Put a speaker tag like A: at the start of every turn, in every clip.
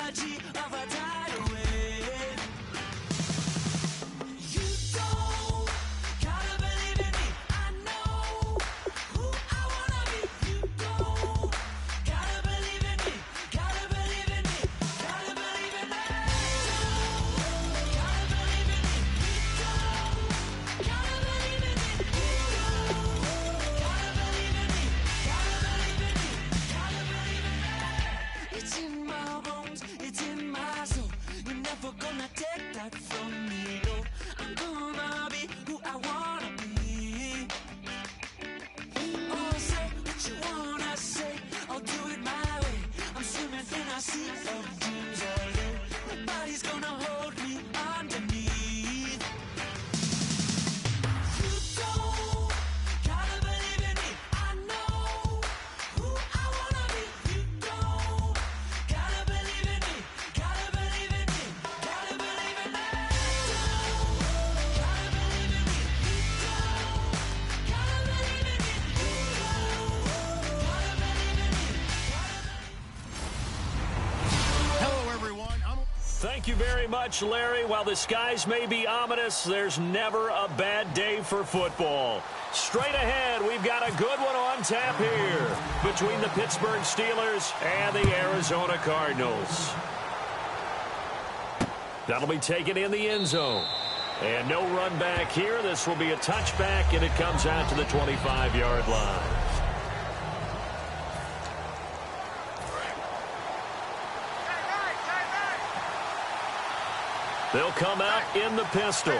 A: energy of a tidal wave. You don't gotta believe in me. I know who I wanna be. You don't gotta believe in me. Gotta believe in me. Gotta believe in me. Gotta believe in me. Gotta believe in me. Gotta believe in me. Gotta believe in me. It's in my bones. It's in my soul. You're never gonna take that from me. No, I'm gonna be who I wanna be. Oh, say what you wanna say. I'll do it my way. I'm swimming in a sea of dreams all day. Nobody's gonna hold me underneath. You don't gotta believe in me. I know who I wanna be. You don't gotta believe in me. Gotta believe in me. Gotta believe in me. Gotta believe in me. Gotta believe in me. Gotta believe in me.
B: Hello, everyone.
C: Thank you very much, Larry. While the skies may be ominous, there's never a bad day for football. Straight ahead, we've got a good one on tap here between the Pittsburgh Steelers and the Arizona Cardinals. That'll be taken in the end zone. And no run back here. This will be a touchback, and it comes out to the 25-yard line. They'll come out in the pistol.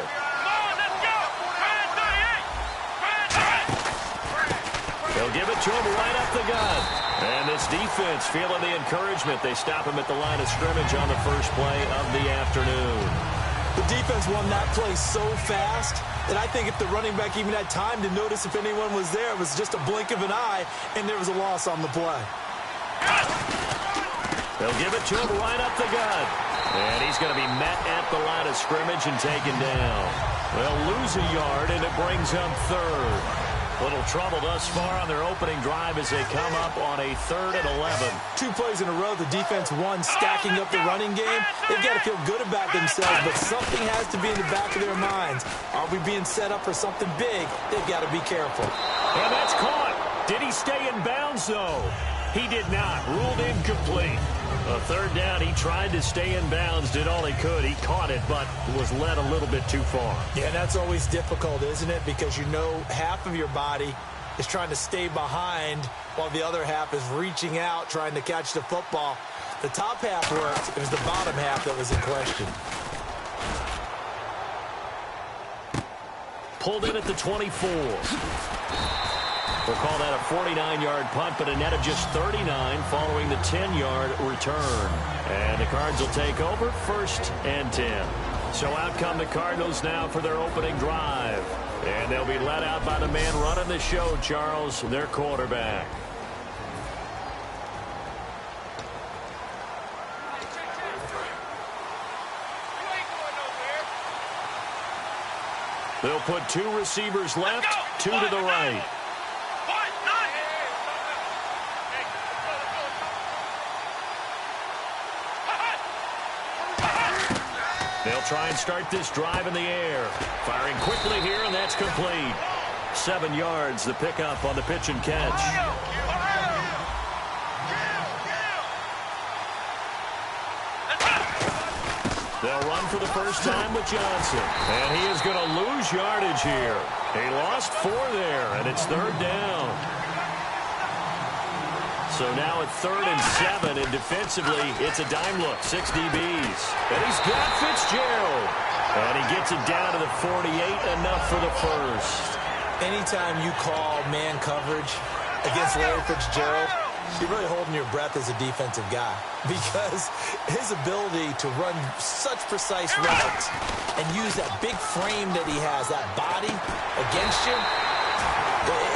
C: They'll give it to him right up the gut. And this defense feeling the encouragement. They stop him at the line of scrimmage on the first play of the afternoon.
D: The defense won that play so fast that I think if the running back even had time to notice if anyone was there, it was just a blink of an eye, and there was a loss on the play.
C: They'll give it to him right up the gut. And he's going to be met at the line of scrimmage and taken down. They'll lose a yard, and it brings up third. Little trouble thus far on their opening drive as they come up on a 3rd and 11.
D: 2 plays in a row, the defense won, stacking up the running game. They've got to feel good about themselves, but something has to be in the back of their minds. Are we being set up for something big? They've got to be careful.
C: And that's caught. Did he stay in bounds, though? He did not. Ruled incomplete. A 3rd down, he tried to stay in bounds, did all he could. He caught it, but was led a little bit too far.
D: Yeah, that's always difficult, isn't it? Because you know half of your body is trying to stay behind while the other half is reaching out, trying to catch the football. The top half worked. It was the bottom half that was in question.
C: Pulled in at the 24. We'll call that a 49-yard punt, but a net of just 39 following the 10-yard return. And the Cards will take over 1st and 10. So out come the Cardinals now for their opening drive. And they'll be led out by the man running the show, Charles, their quarterback. They'll put 2 receivers left, 2 to the right. They'll try and start this drive in the air. Firing quickly here, and that's complete. 7 yards, the pickup on the pitch and catch. They'll run for the first time with Johnson. And he is going to lose yardage here. He lost 4 there, and it's 3rd down. So now at 3rd and 7, and defensively, it's a dime look, 6 DBs. And he's got Fitzgerald. And he gets it down to the 48, enough for the first.
D: Anytime you call man coverage against Larry Fitzgerald, you're really holding your breath as a defensive guy, because his ability to run such precise routes and use that big frame that he has, that body against you,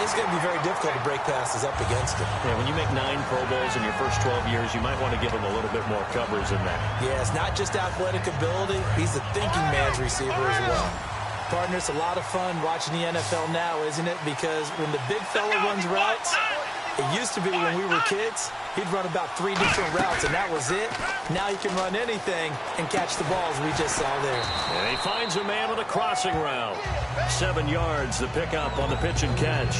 D: it's going to be very difficult to break passes up against him.
C: Yeah, when you make 9 Pro Bowls in your first 12 years, you might want to give him a little bit more coverage than that.
D: Yeah, it's not just athletic ability. He's a thinking man's receiver as well. Partner, it's a lot of fun watching the NFL now, isn't it? Because when the big fella runs routes, it used to be when we were kids, he'd run about 3 different routes, and that was it. Now he can run anything and catch the balls we just saw there.
C: And he finds a man on a crossing route. 7 yards, the pickup on the pitch and catch.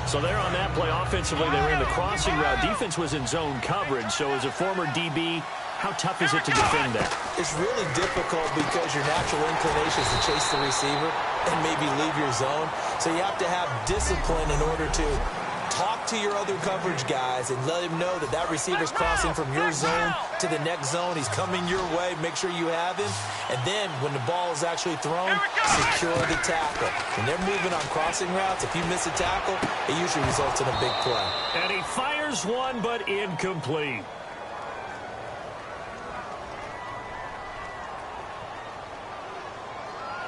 C: So there on that play, offensively, they were in the crossing route. Defense was in zone coverage, so as a former DB, how tough is it to defend that?
D: It's really difficult because your natural inclination is to chase the receiver and maybe leave your zone. So you have to have discipline in order to talk to your other coverage guys and let him know that that receiver's crossing from your zone to the next zone. He's coming your way. Make sure you have him. And then when the ball is actually thrown, secure the tackle. When they're moving on crossing routes, if you miss a tackle, it usually results in a big play.
C: And he fires one, but incomplete.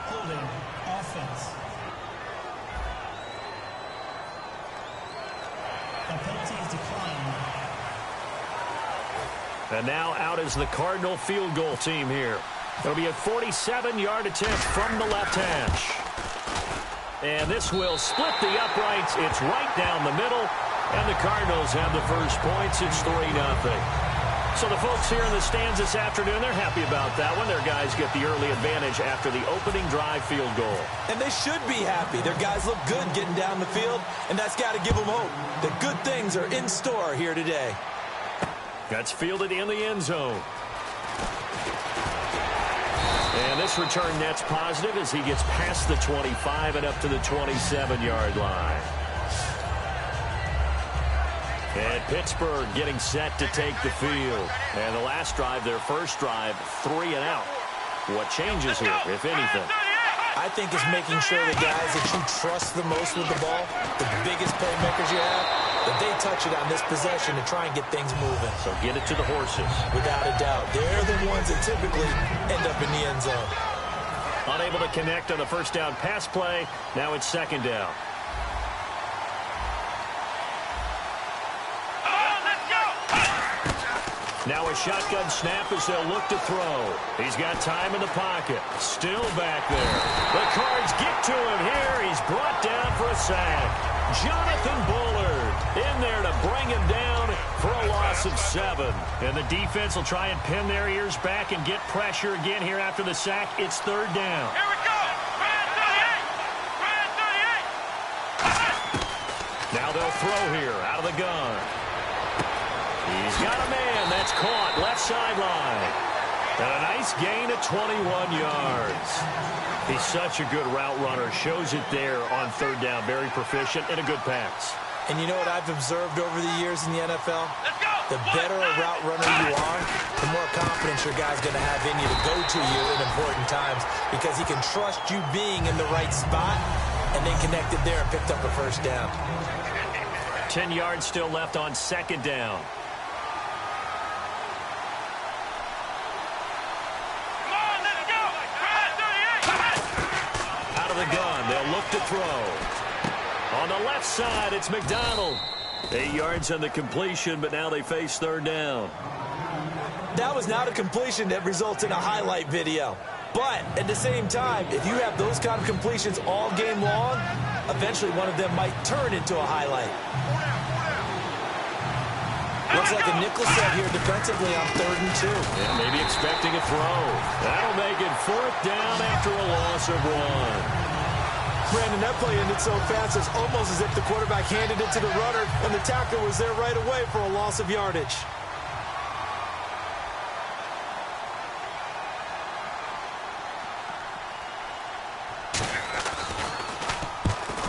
E: Holding offense. The penalty is declined.
C: And now out is the Cardinal field goal team here. It'll be a 47-yard attempt from the left hash. And this will split the uprights. It's right down the middle. And the Cardinals have the first points. It's 3-0. So the folks here in the stands this afternoon, they're happy about that one. Their guys get the early advantage after the opening drive field goal.
D: And they should be happy. Their guys look good getting down the field, and that's got to give them hope that good things are in store here today.
C: That's fielded in the end zone. And this return net's positive as he gets past the 25 and up to the 27-yard line. And Pittsburgh getting set to take the field. And the last drive, their first drive, 3 and out. What changes here, if anything?
D: I think it's making sure the guys that you trust the most with the ball, the biggest playmakers you have, that they touch it on this possession to try and get things moving.
C: So get it to the horses.
D: Without a doubt. They're the ones that typically end up in the end zone.
C: Unable to connect on the first down pass play. Now it's second down. Now a shotgun snap as they'll look to throw. He's got time in the pocket. Still back there. The Cards get to him here. He's brought down for a sack. Jonathan Bullard in there to bring him down for a loss of 7. And the defense will try and pin their ears back and get pressure again here after the sack. It's third down.
A: Here we go. Brand 38.
C: Now they'll throw here out of the gun. He's got a man. That's caught. Left sideline. And a nice gain of 21 yards. He's such a good route runner. Shows it there on third down. Very proficient and a good pass.
D: And you know what I've observed over the years in the NFL? The better a route runner you are, the more confidence your guy's going to have in you to go to you in important times because he can trust you being in the right spot and then connected there and picked up a first down.
C: 10 yards still left on second down. Gun. They'll look to throw. On the left side, it's McDonald. 8 yards on the completion, but now they face third down.
D: That was not a completion that results in a highlight video. But at the same time, if you have those kind of completions all game long, eventually one of them might turn into a highlight. Looks like a nickel set here defensively on 3rd and 2.
C: Yeah, maybe expecting a throw. That'll make it 4th down after a loss of 1.
D: Brandon, that play ended so fast, it's almost as if the quarterback handed it to the runner, and the tackler was there right away for a loss of yardage.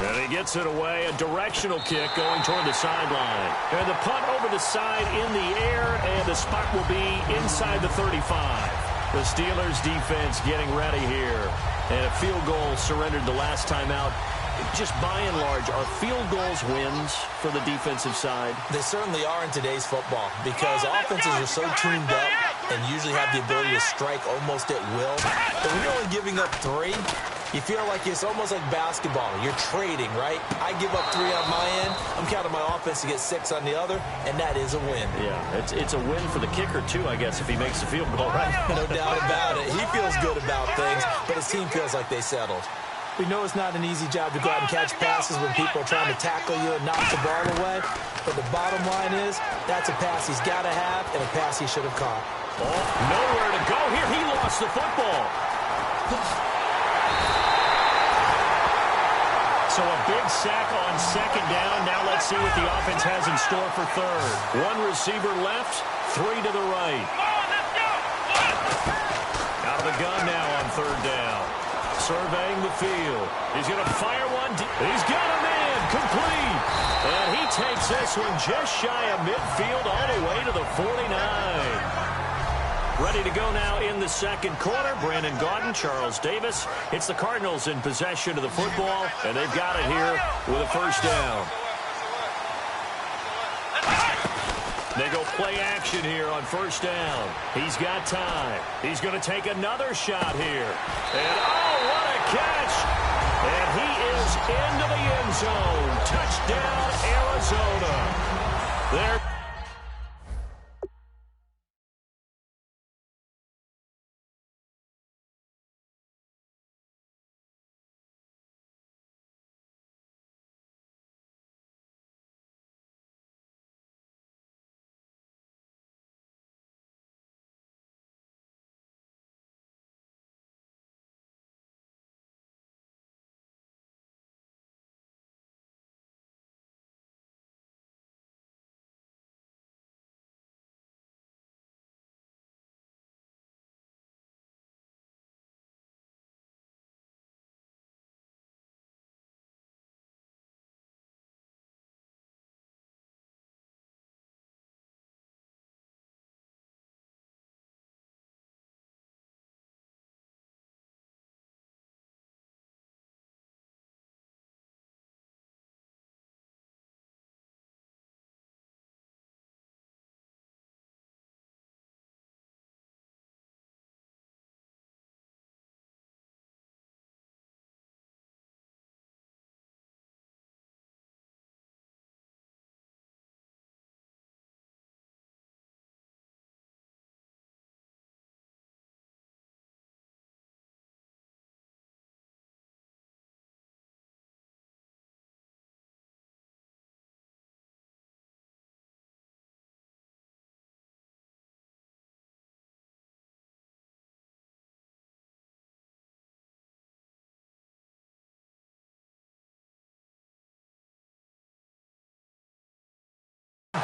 C: And he gets it away, a directional kick going toward the sideline. And the punt over the side in the air, and the spot will be inside the 35. The Steelers defense getting ready here. And a field goal surrendered the last time out. Just by and large, are field goals wins for the defensive side?
D: They certainly are in today's football because offenses are so tuned up and usually have the ability to strike almost at will. But when you're only giving up 3, you feel like it's almost like basketball. You're trading, right? I give up 3 on my end. I'm counting my offense to get 6 on the other, and that is a win.
C: Yeah, it's a win for the kicker, too, I guess, if he makes the field goal, right?
D: No doubt about it. He feels good about things, but his team feels like they settled. We know it's not an easy job to go out and catch passes when people are trying to tackle you and knock the ball away. But the bottom line is, that's a pass he's got to have and a pass he should have caught.
C: Oh, nowhere to go here. He lost the football. So a big sack on second down. Now let's see what the offense has in store for third. One receiver left, three to the right. Out of the gun now on third down. Surveying the field. He's going to fire one. He's got a man. Complete. And he takes this one just shy of midfield all the way to the 49. Ready to go now in the second quarter. Brandon Gaudin, Charles Davis. It's the Cardinals in possession of the football, and they've got it here with a first down. They go play action here on first down. He's got time. He's going to take another shot here. And, oh, what a catch. And he is into the end zone. Touchdown, Arizona. There.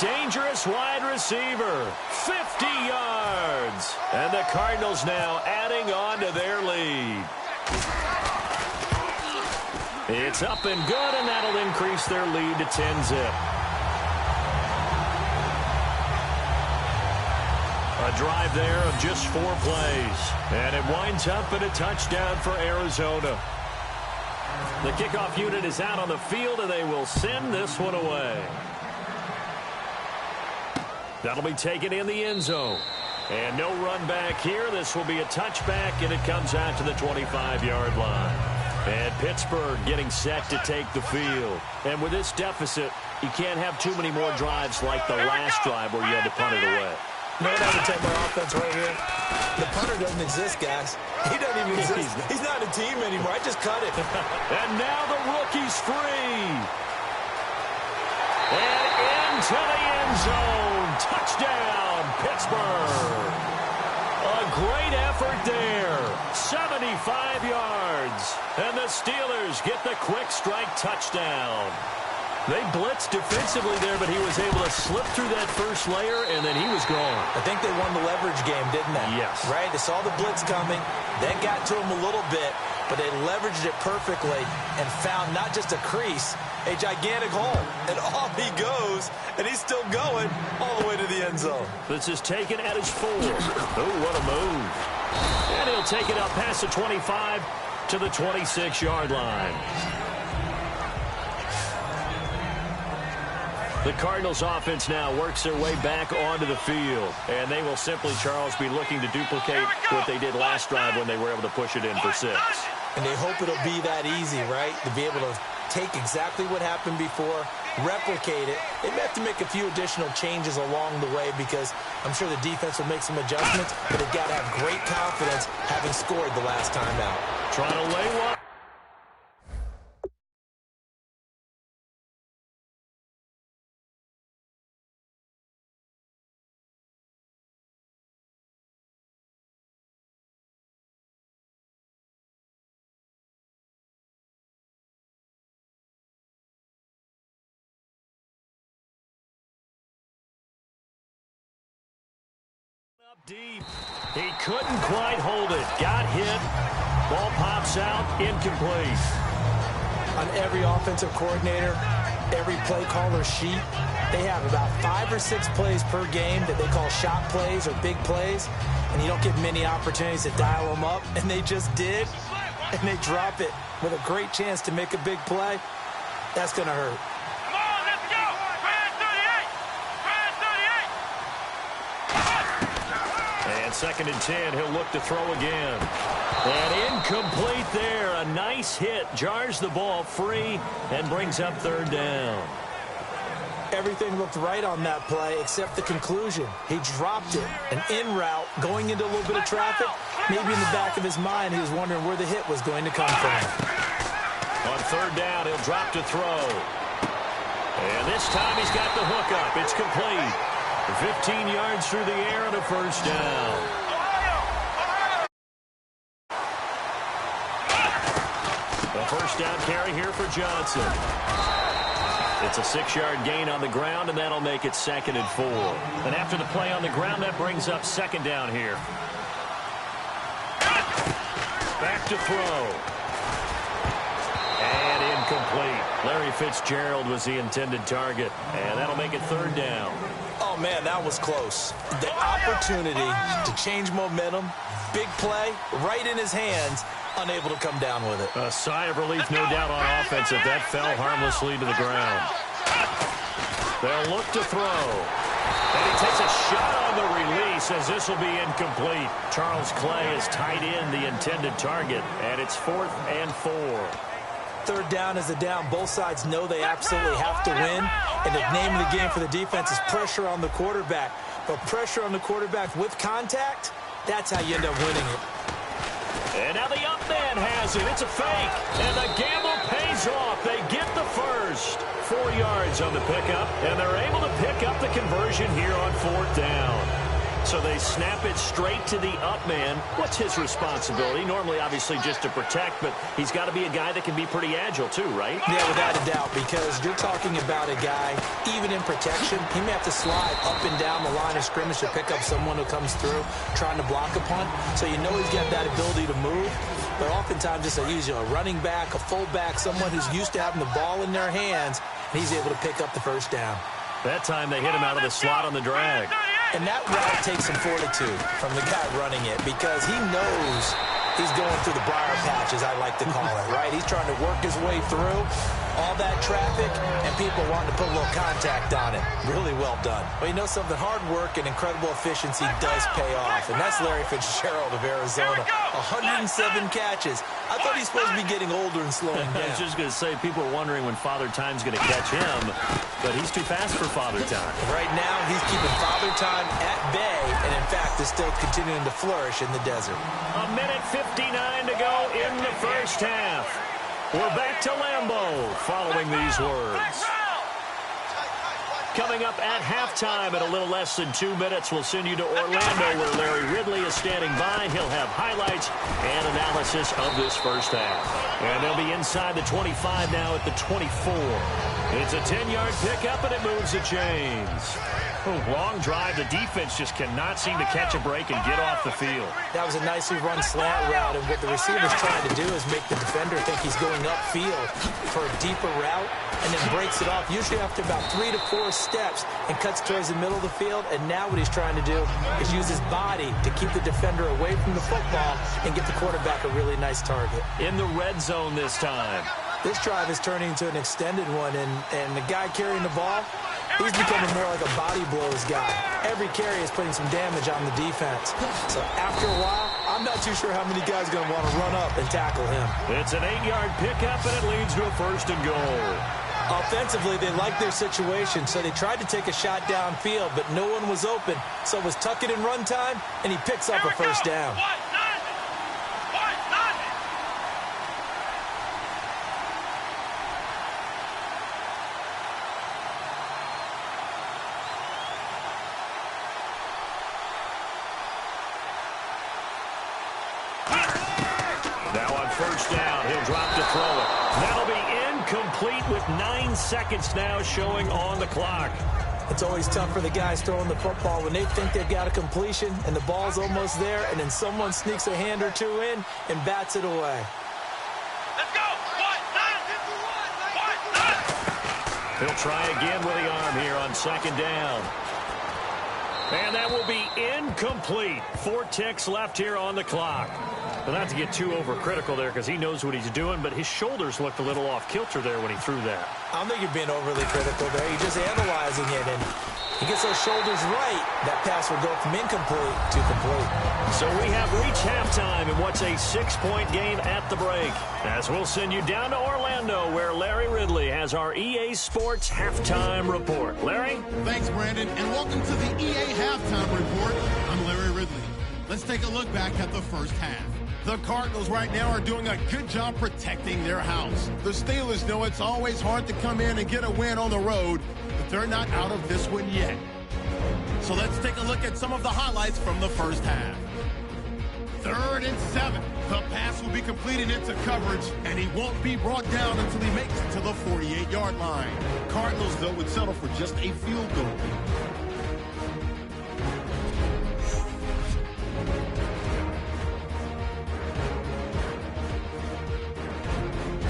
C: Dangerous wide receiver, 50 yards. And the Cardinals now adding on to their lead. It's up and good, and that'll increase their lead to 10-zip. A drive there of just 4 plays. And it winds up in a touchdown for Arizona. The kickoff unit is out on the field, and they will send this one away. That'll be taken in the end zone. And no run back here. This will be a touchback, and it comes out to the 25-yard line. And Pittsburgh getting set to take the field. And with this deficit, you can't have too many more drives like the last drive where you had to punt it away.
D: You know what I would tell my offense right here? The punter doesn't exist, guys. He doesn't even exist. He's not a team anymore. I just cut it.
C: And now the rookie's free. And into the end zone. Touchdown, Pittsburgh. A great effort there. 75 yards. And the Steelers get the quick strike touchdown. They blitzed defensively there, but he was able to slip through that first layer, and then he was gone.
D: I think they won the leverage game, didn't they?
C: Yes.
D: Right? They saw the blitz coming, then got to him a little bit, but they leveraged it perfectly and found not just a crease, a gigantic hole. And off he goes, and he's still going all the way to the end zone.
C: This is taken at his 4. Oh, what a move. And he'll take it up past the 25 to the 26-yard line. The Cardinals offense now works their way back onto the field. And they will simply, Charles, be looking to duplicate what they did last drive when they were able to push it in for 6.
D: And they hope it'll be that easy, right? To be able to take exactly what happened before, replicate it. They may have to make a few additional changes along the way because I'm sure the defense will make some adjustments, but they've got to have great confidence having scored the last time out.
C: Trying to lay one. deep. He couldn't quite hold it. Got hit. Ball pops out. Incomplete.
D: On every offensive coordinator, every play caller sheet, they have about 5 or 6 plays per game that they call shot plays or big plays, and you don't get many opportunities to dial them up, and they just did, and they drop it with a great chance to make a big play. That's going to hurt.
F: Come on, let's go! Brand 38!
C: And 2nd and 10, he'll look to throw again. And incomplete there. A nice hit. Jars the ball free and brings up 3rd down.
D: Everything looked right on that play except the conclusion. He dropped it. An in route going into a little bit of traffic. Maybe in the back of his mind he was wondering where the hit was going to come from.
C: On 3rd down, he'll drop to throw. And this time he's got the hook up. It's complete. 15 yards through the air and a 1st down. A 1st down carry here for Johnson. It's a 6-yard gain on the ground, and that'll make it 2nd and 4. And after the play on the ground, that brings up 2nd down here. Back to throw. And incomplete. Larry Fitzgerald was the intended target, and that'll make it 3rd down.
D: Oh, man, that was close. The opportunity to change momentum, big play, right in his hands, unable to come down with it.
C: A sigh of relief, no doubt, on offense if that fell harmlessly to the ground. They'll look to throw. And he takes a shot on the release as this will be incomplete. Charles Clay is tied in the intended target, and it's 4th and 4.
D: 3rd down is a down. Both sides know they absolutely have to win. And the name of the game for the defense is pressure on the quarterback. But pressure on the quarterback with contact, that's how you end up winning it.
C: And now the up man has it. It's a fake. And the gamble pays off. They get the first. 4 yards on the pickup. And they're able to pick up the conversion here on 4th down. So they snap it straight to the up man. What's his responsibility? Normally, obviously, just to protect, but he's got to be a guy that can be pretty agile too, right?
D: Yeah, without a doubt, because you're talking about a guy, even in protection, he may have to slide up and down the line of scrimmage to pick up someone who comes through trying to block a punt. So you know he's got that ability to move. But oftentimes it's a running back, a fullback, someone who's used to having the ball in their hands, and he's able to pick up the 1st down.
C: That time they hit him out of the slot on the drag.
D: And that route takes some fortitude from the guy running it because he knows he's going through the briar patch, as I like to call it, right? He's trying to work his way through all that traffic, and people wanting to put a little contact on it. Really well done. Well, you know something? Hard work and incredible efficiency does pay off, and that's Larry Fitzgerald of Arizona. 107 catches. I thought he's supposed to be getting older and slowing down.
C: I was just going to say, people are wondering when Father Time's going to catch him, but he's too fast for Father Time.
D: Right now, he's keeping Father Time at bay, and in fact, is still continuing to flourish in the desert.
C: 1:59 to go in the 1st half. We're back to Lambeau following these words. Coming up at halftime in a little less than 2 minutes, we'll send you to Orlando where Larry Ridley is standing by. He'll have highlights and analysis of this 1st half. And they'll be inside the 25 now at the 24. It's a 10-yard pickup, and it moves the chains. Long drive. The defense just cannot seem to catch a break and get off the field.
D: That was a nicely run slant route, and what the receiver's trying to do is make the defender think he's going upfield for a deeper route and then breaks it off, usually after about 3 to 4 steps, and cuts towards the middle of the field. And now what he's trying to do is use his body to keep the defender away from the football and get the quarterback a really nice target.
C: In the red zone this time.
D: This drive is turning into an extended one, and the guy carrying the ball, he's becoming more like a body blows guy. Every carry is putting some damage on the defense. So after a while, I'm not too sure how many guys are going to want to run up and tackle him.
C: It's an 8-yard pickup, and it leads to a 1st and goal.
D: Offensively, they liked their situation, so they tried to take a shot downfield, but no one was open. So it was tuck it and run time, and he picks up a 1st down.
C: Now on 1st down, he'll drop to throw it. That'll be incomplete with 9 seconds now showing on the clock.
D: It's always tough for the guys throwing the football when they think they've got a completion and the ball's almost there, and then someone sneaks a hand or two in and bats it away.
F: Let's go.
C: He'll try again with the arm here on second down. And that will be incomplete. 4 ticks left here on the clock. Well, not to get too overcritical there because he knows what he's doing, but his shoulders looked a little off kilter there when he threw that.
D: I don't think you're being overly critical there. You're just analyzing it, and he gets those shoulders right. That pass will go from incomplete to complete.
C: So we have reached halftime in what's a 6-point game at the break. As we'll send you down to Orlando, where Larry Ridley has our EA Sports Halftime Report. Larry?
B: Thanks, Brandon, and welcome to the EA Halftime Report. I'm Larry Ridley. Let's take a look back at the first half. The Cardinals right now are doing a good job protecting their house. The Steelers know it's always hard to come in and get a win on the road, but they're not out of this one yet. So let's take a look at some of the highlights from the first half. 3rd and 7. The pass will be completed into coverage, and he won't be brought down until he makes it to the 48-yard line. Cardinals, though, would settle for just a field goal.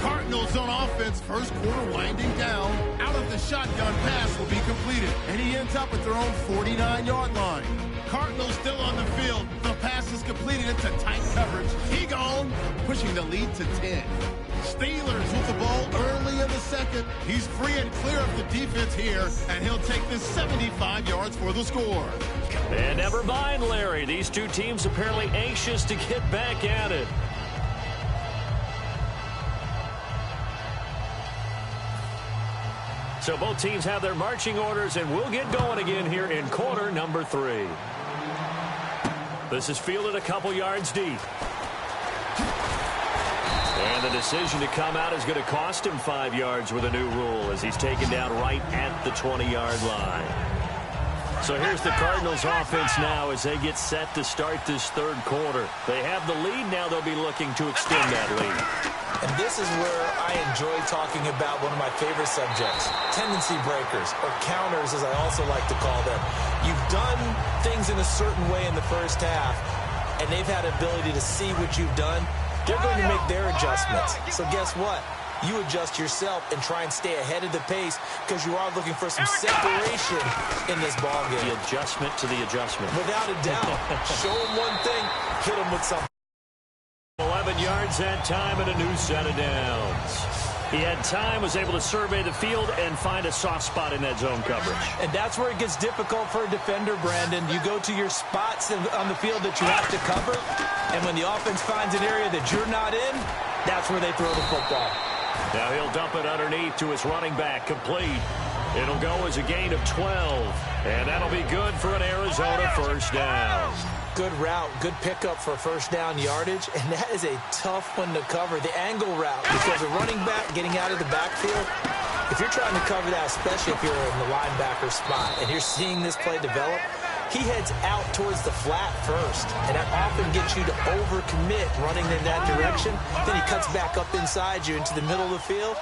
B: Cardinals on offense, first quarter winding down. Out of the shotgun pass will be completed, and he ends up at their own 49-yard line. Cardinals still on the field. The pass is completed into tight coverage. He gone, pushing the lead to 10. Steelers with the ball early in the second. He's free and clear of the defense here, and he'll take this 75 yards for the score.
C: And never mind, Larry. These two teams apparently anxious to get back at it. So both teams have their marching orders, and we'll get going again here in quarter number 3. This is fielded a couple yards deep. And the decision to come out is going to cost him 5 yards with a new rule as he's taken down right at the 20-yard line. So here's the Cardinals offense now as they get set to start this third quarter. They have the lead now. They'll be looking to extend that lead.
D: And this is where I enjoy talking about one of my favorite subjects, tendency breakers, or counters as I also like to call them. You've done things in a certain way in the first half, and they've had ability to see what you've done. They're going to make their adjustments. So guess what? You adjust yourself and try and stay ahead of the pace because you are looking for some separation in this ballgame.
C: The adjustment to the adjustment.
D: Without a doubt. Show them one thing, hit them with something.
C: 11 yards that time and a new set of downs. He had time, was able to survey the field and find a soft spot in that zone coverage.
D: And that's where it gets difficult for a defender, Brandon. You go to your spots on the field that you have to cover, and when the offense finds an area that you're not in, that's where they throw the football.
C: Now he'll dump it underneath to his running back, complete. It'll go as a gain of 12, and that'll be good for an Arizona first down.
D: Good route, good pickup for first down yardage, and that is a tough one to cover, the angle route, because a running back getting out of the backfield, if you're trying to cover that, especially if you're in the linebacker spot and you're seeing this play develop, he heads out towards the flat first, and that often gets you to overcommit running in that direction. Then he cuts back up inside you into the middle of the field.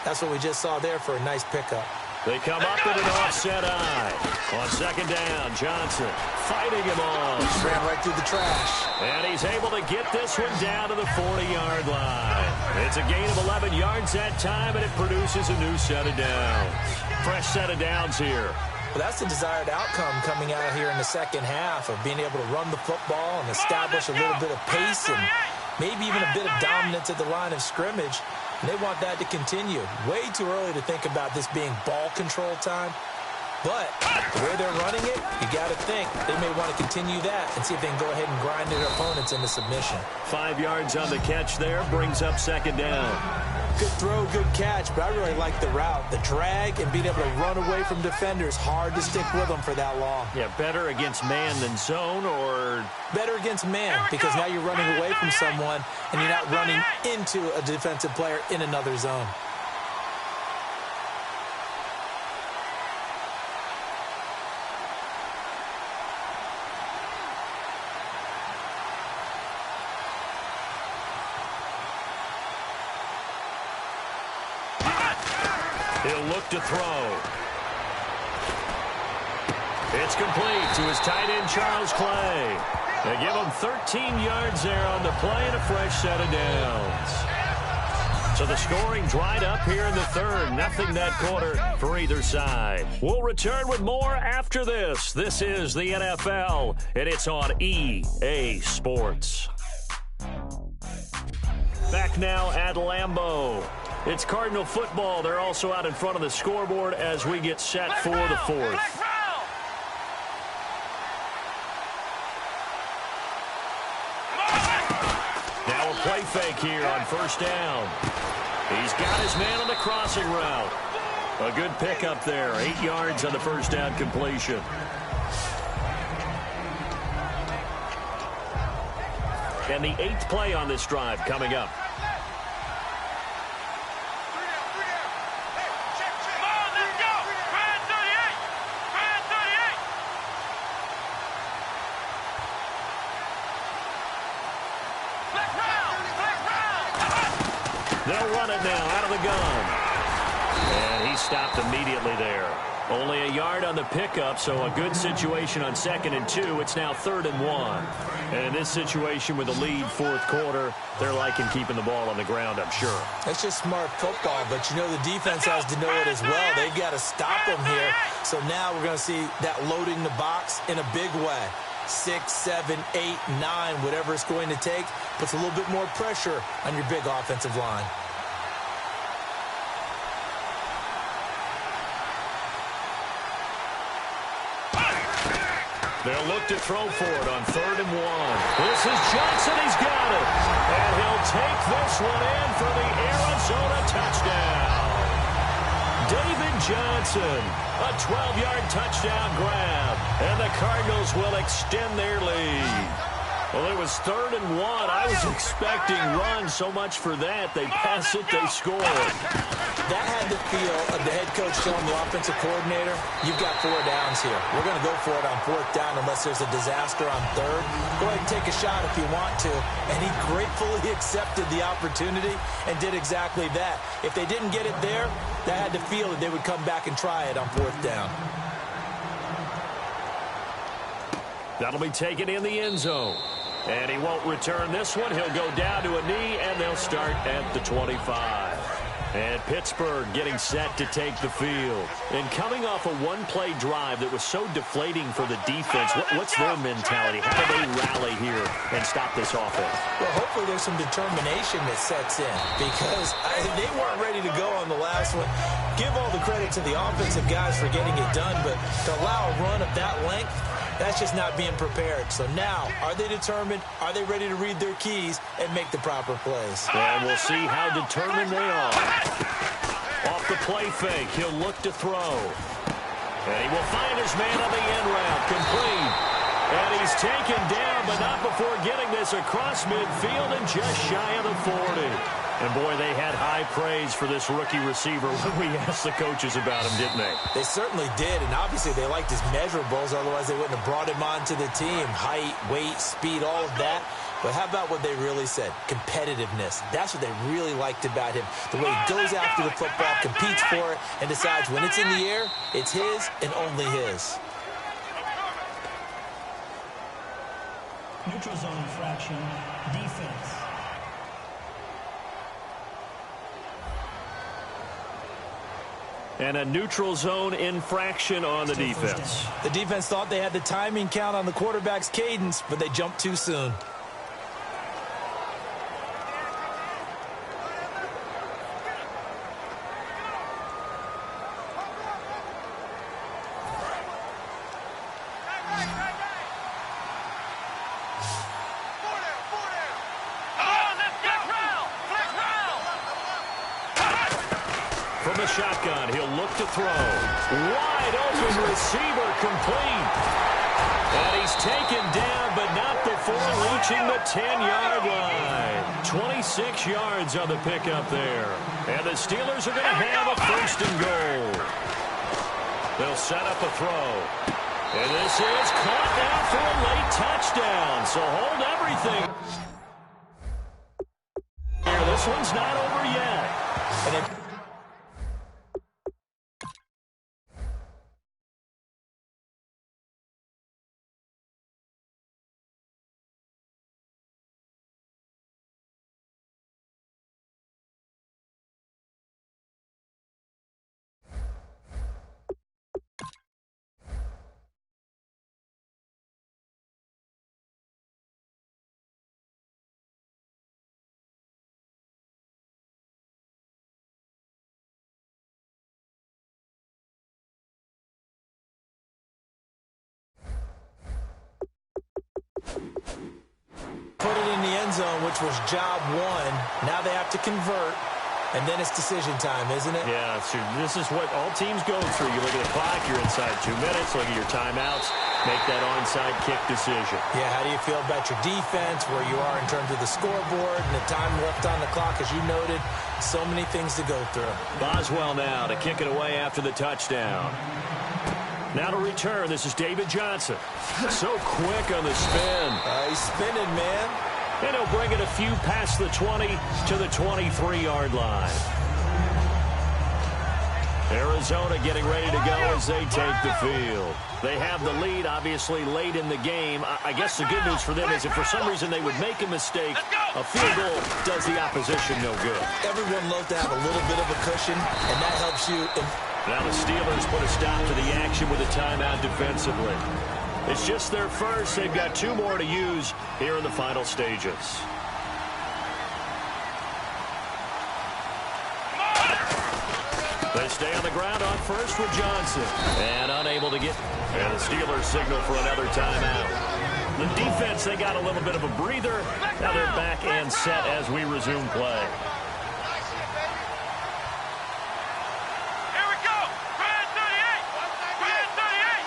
D: That's what we just saw there for a nice pickup.
C: They come up in an offset eye. On second down, Johnson fighting him off.
D: Ran right through the trash.
C: And he's able to get this one down to the 40-yard line. It's a gain of 11 yards that time, and it produces a new set of downs. Fresh set of downs here.
D: Well, that's the desired outcome coming out here in the second half of being able to run the football and establish a little bit of pace and maybe even a bit of dominance at the line of scrimmage. And they want that to continue. Way too early to think about this being ball control time. But the way they're running it, you got to think they may want to continue that and see if they can go ahead and grind their opponents into submission.
C: 5 yards on the catch there, brings up second down.
D: Good throw, good catch, but I really like the route. The drag and being able to run away from defenders, hard to stick with them for that long.
C: Yeah, better against man than zone, or
D: better against man, because now you're running away from someone and you're not running into a defensive player in another zone.
C: he'll look to throw. It's complete to his tight end, Charles Clay. They give him 13 yards there on the play and a fresh set of downs. So the scoring dried up here in the third. Nothing that quarter for either side. We'll return with more after this. This is the NFL, and it's on EA Sports. Back now at Lambeau. It's Cardinal football. They're also out in front of the scoreboard as we get set for the fourth. Now a play fake here on first down. He's got his man on the crossing route. A good pickup there. 8 yards on the first down completion. And the 8th play on this drive coming up. They'll run it now out of the gun. And he stopped immediately there. Only a yard on the pickup, so a good situation on 2nd and 2. It's now 3rd and 1. And in this situation with the lead fourth quarter, they're liking keeping the ball on the ground, I'm sure.
D: It's just smart football, but you know the defense has to know it as well. They've got to stop them here. So now we're going to see that loading the box in a big way. 6, 7, 8, 9, whatever it's going to take, puts a little bit more pressure on your big offensive line.
C: They'll look to throw for it on 3rd and 1. This is Johnson. He's got it. And he'll take this one in for the Arizona touchdown. David Johnson, a 12-yard touchdown grab. And the Cardinals will extend their lead. Well, it was 3rd and 1. I was expecting run, so much for that. They pass it, they score.
D: That had the feel of the head coach telling the offensive coordinator, you've got 4 downs here. We're going to go for it on 4th down unless there's a disaster on 3rd. Go ahead and take a shot if you want to. And he gratefully accepted the opportunity and did exactly that. If they didn't get it there, they had to feel that they would come back and try it on 4th down.
C: That'll be taken in the end zone. And he won't return this one. He'll go down to a knee, and they'll start at the 25. And Pittsburgh getting set to take the field. And coming off a one-play drive that was so deflating for the defense, what's their mentality? How do they rally here and stop this offense?
D: Well, hopefully there's some determination that sets in because they weren't ready to go on the last one. Give all the credit to the offensive guys for getting it done, but to allow a run of that length, that's just not being prepared. So now, are they determined? Are they ready to read their keys and make the proper plays?
C: And we'll see how determined they are. Off the play fake, he'll look to throw. And he will find his man on the end route, complete. And he's taken down, but not before getting this across midfield and just shy of the 40. And, boy, they had high praise for this rookie receiver when we asked the coaches about him, didn't they?
D: They certainly did, and obviously they liked his measurables. Otherwise, they wouldn't have brought him onto the team. Height, weight, speed, all of that. But how about what they really said? Competitiveness. That's what they really liked about him. The way he goes after the football, competes for it, and decides when it's in the air, it's his and only his.
E: Neutral zone infraction, defense.
C: And a neutral zone infraction on the defense.
D: The defense thought they had the timing count on the quarterback's cadence, but they jumped too soon.
C: From the shotgun, he'll look to throw. Wide open receiver, complete. And he's taken down, but not before reaching the 10-yard line. 26 yards on the pickup there. And the Steelers are going to have a 1st and goal. They'll set up a throw. And this is caught now for a late touchdown. So hold everything. This one's not over yet.
D: And end zone, which was job one. Now they have to convert, and then it's decision time, isn't it?
C: Yeah, so this is what all teams go through. You look at the clock, you're inside 2 minutes, look at your timeouts, make that onside kick decision.
D: Yeah, how do you feel about your defense, where you are in terms of the scoreboard, and the time left on the clock, as you noted? So many things to go through.
C: Boswell now to kick it away after the touchdown. Now to return, this is David Johnson. So quick on the spin.
D: He's spinning, man.
C: And he'll bring it a few past the 20 to the 23-yard line. Arizona getting ready to go as they take the field. They have the lead, obviously, late in the game. I guess the good news for them is if for some reason they would make a mistake, a field goal does the opposition no good.
D: Everyone loves to have a little bit of a cushion, and that helps you.
C: Now the Steelers put a stop to the action with a timeout defensively. It's just their first. They've got 2 more to use here in the final stages. They stay on the ground on first with Johnson. And unable to get... And the Steelers signal for another timeout. The defense, they got a little bit of a breather. Now they're back and set as we resume play.
F: Here we go. Grand 38. Grand 38.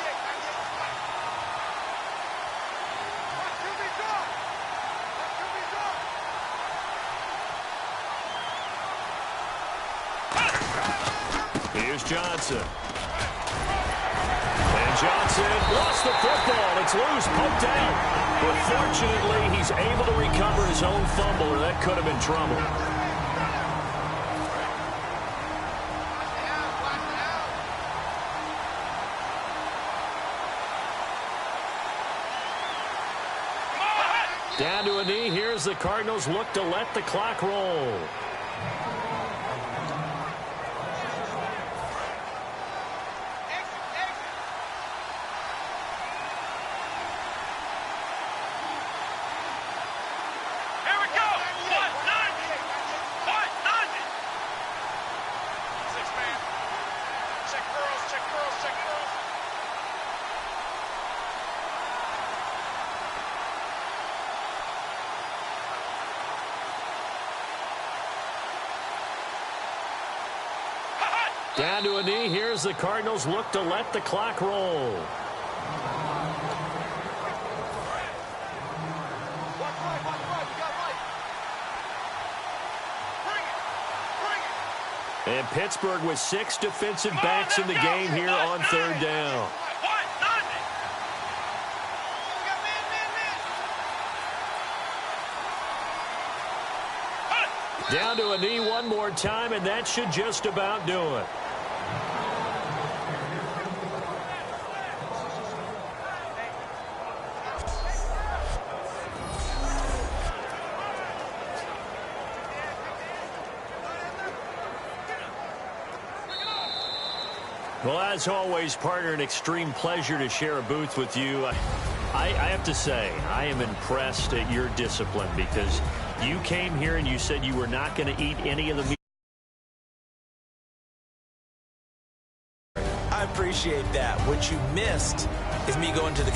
C: Here's Johnson. And Johnson lost the football. It's loose, poked out. But fortunately, he's able to recover his own fumble, or that could have been trouble. Down to a knee. Here's the Cardinals look to let the clock roll.
F: Here we go. 190. 190. 6-man. Check girls, check girls, check girls.
C: Down to a knee. Here's the Cardinals look to let the clock roll. And Pittsburgh with 6 defensive backs in the game here on third down.
F: 190.
C: Down to a knee one more time, and that should just about do it. Well, as always, partner, an extreme pleasure to share a booth with you. I have to say, I am impressed at your discipline because you came here and you said you were not going to eat any of the meat.
D: I appreciate that. What you missed is me going to the